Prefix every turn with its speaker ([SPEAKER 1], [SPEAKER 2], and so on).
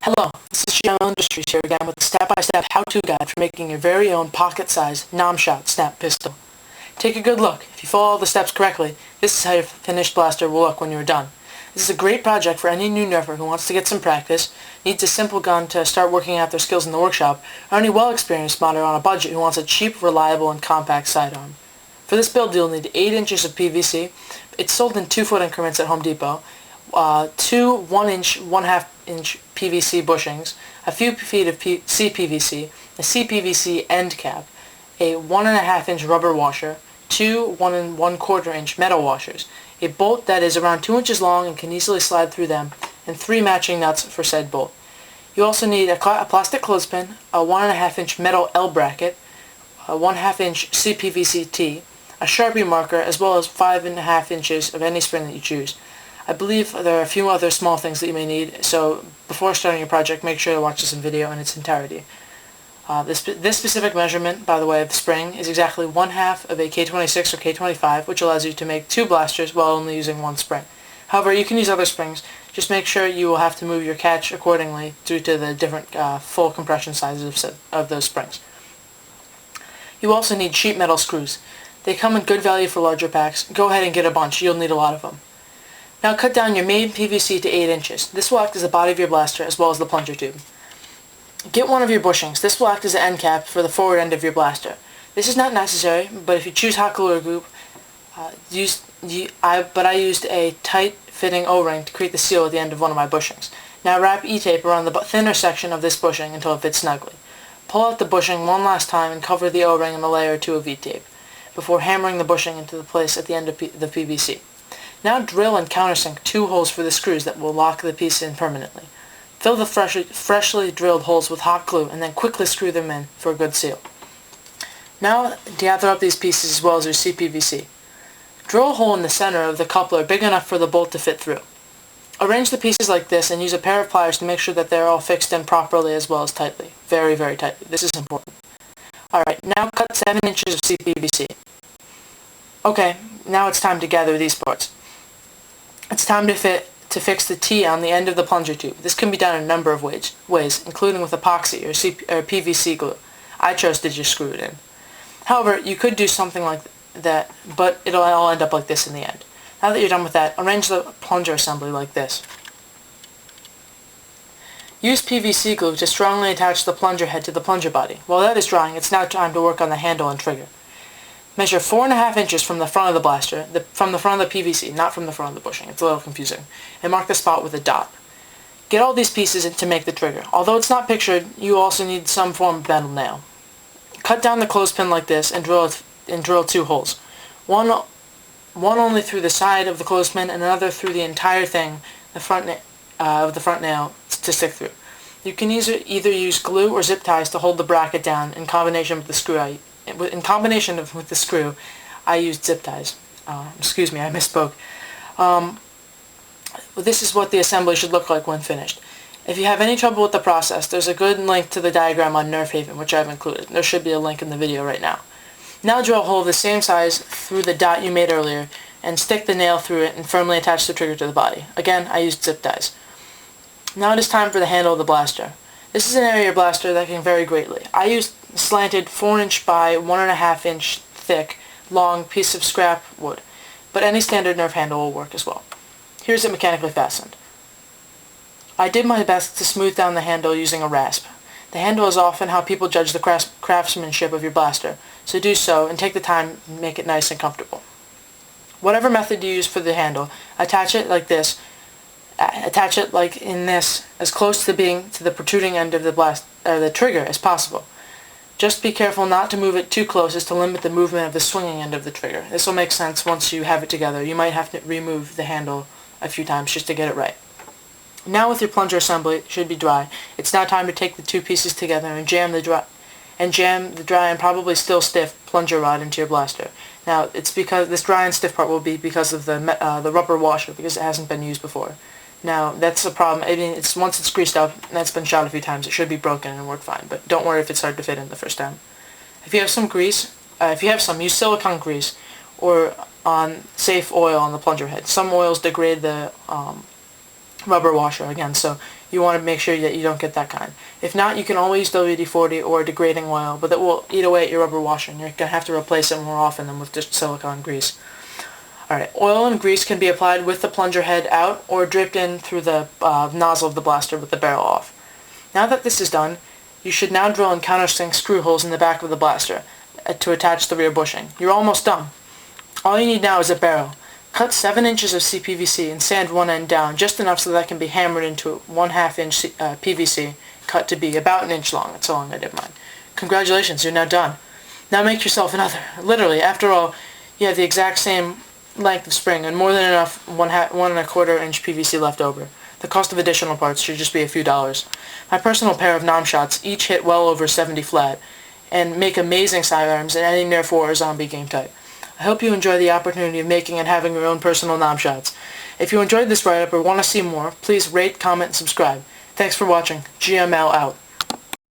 [SPEAKER 1] Hello, this is GMLindustries here again with a step-by-step how-to guide for making your very own pocket-sized NomShot snap pistol. Take a good look. If you follow all the steps correctly, this is how your finished blaster will look when you're done. This is a great project for any new nerfer who wants to get some practice, needs a simple gun to start working out their skills in the workshop, or any well-experienced modder on a budget who wants a cheap, reliable, and compact sidearm. For this build you'll need 8 inches of PVC. It's sold in 2-foot increments at Home Depot. 2 1-inch, 1/2-inch PVC bushings, a few feet of CPVC, a CPVC end cap, a 1.5-inch rubber washer, 2 1 1/4-inch metal washers, a bolt that is around 2 inches long and can easily slide through them, and 3 matching nuts for said bolt. You also need a plastic clothespin, a 1.5-inch metal L bracket, a 1/2-inch CPVC T, a Sharpie marker, as well as 5.5 inches of any spring that you choose. I believe there are a few other small things that you may need, so before starting your project, make sure to watch this video in its entirety. This specific measurement, by the way, of the spring is exactly 1/2 of a K26 or K25, which allows you to make 2 blasters while only using 1 spring. However, you can use other springs. Just make sure you will have to move your catch accordingly due to the different full compression sizes of those springs. You also need sheet metal screws. They come in good value for larger packs. Go ahead and get a bunch. You'll need a lot of them. Now cut down your main PVC to 8 inches. This will act as the body of your blaster as well as the plunger tube. Get one of your bushings. This will act as the end cap for the forward end of your blaster. This is not necessary, but if you choose hot glue or goop, I used a tight-fitting O-ring to create the seal at the end of one of my bushings. Now wrap E-tape around the thinner section of this bushing until it fits snugly. Pull out the bushing one last time and cover the O-ring in a layer or 2 of E-tape before hammering the bushing into the place at the end of the PVC. Now drill and countersink 2 holes for the screws that will lock the piece in permanently. Fill the freshly drilled holes with hot glue and then quickly screw them in for a good seal. Now gather up these pieces as well as your CPVC. Drill a hole in the center of the coupler big enough for the bolt to fit through. Arrange the pieces like this and use a pair of pliers to make sure that they're all fixed in properly as well as tightly. Very, very tightly. This is important. Alright, now cut 7 inches of CPVC. Okay, now it's time to gather these parts. It's time to fix the T on the end of the plunger tube. This can be done in a number of ways, including with epoxy or PVC glue. I chose to just screw it in. However, you could do something like that, but it'll all end up like this in the end. Now that you're done with that, arrange the plunger assembly like this. Use PVC glue to strongly attach the plunger head to the plunger body. While that is drying, it's now time to work on the handle and trigger. Measure 4.5 inches from the front of the blaster, from the front of the PVC, not from the front of the bushing. It's a little confusing. And mark the spot with a dot. Get all these pieces in to make the trigger. Although it's not pictured, you also need some form of metal nail. Cut down the clothespin like this and drill 2 holes. One only through the side of the clothespin and another through the entire thing, the front nail to stick through. You can either use glue or zip ties to hold the bracket down in combination with the screw. With the screw, I used zip ties. Excuse me, I misspoke. This is what the assembly should look like when finished. If you have any trouble with the process, there's a good link to the diagram on Nerf Haven, which I've included. There should be a link in the video right now. Now drill a hole of the same size through the dot you made earlier, and stick the nail through it and firmly attach the trigger to the body. Again, I used zip ties. Now it is time for the handle of the blaster. This is an area of your blaster that can vary greatly. I used a slanted 4-inch by 1.5-inch thick, long piece of scrap wood, but any standard Nerf handle will work as well. Here's it mechanically fastened. I did my best to smooth down the handle using a rasp. The handle is often how people judge the craftsmanship of your blaster, so do so and take the time to make it nice and comfortable. Whatever method you use for the handle, attach it like this. Attach it like in this, as close to the protruding end of the trigger as possible. Just be careful not to move it too close as to limit the movement of the swinging end of the trigger. This will make sense once you have it together. You might have to remove the handle a few times just to get it right. Now with your plunger assembly, it should be dry. It's now time to take the 2 pieces together and jam the dry and probably still stiff plunger rod into your blaster. Now it's because this dry and stiff part will be because of the rubber washer, because it hasn't been used before. Now, that's a problem. I mean, once it's greased up and it's been shot a few times, it should be broken and work fine. But don't worry if it's hard to fit in the first time. If you have some grease, use silicone grease or on safe oil on the plunger head. Some oils degrade the rubber washer again, so you want to make sure that you don't get that kind. If not, you can always use WD-40 or degrading oil, but that will eat away at your rubber washer, and you're going to have to replace it more often than with just silicone grease. Alright, oil and grease can be applied with the plunger head out or dripped in through the nozzle of the blaster with the barrel off. Now that this is done, you should now drill and countersink screw holes in the back of the blaster to attach the rear bushing. You're almost done. All you need now is a barrel. Cut 7 inches of CPVC and sand one end down, just enough so that can be hammered into 1/2 inch PVC, cut to be about 1 inch long. That's how long I did mine. Congratulations, you're now done. Now make yourself another. Literally, after all, you have the exact same length of spring and more than enough 1 1/4 inch PVC left over. The cost of additional parts should just be a few dollars. My personal pair of NomShots each hit well over 70 flat and make amazing sidearms and any near 4 or zombie game type. I hope you enjoy the opportunity of making and having your own personal NomShots. If you enjoyed this write-up or want to see more, please rate, comment, and subscribe. Thanks for watching. GML out.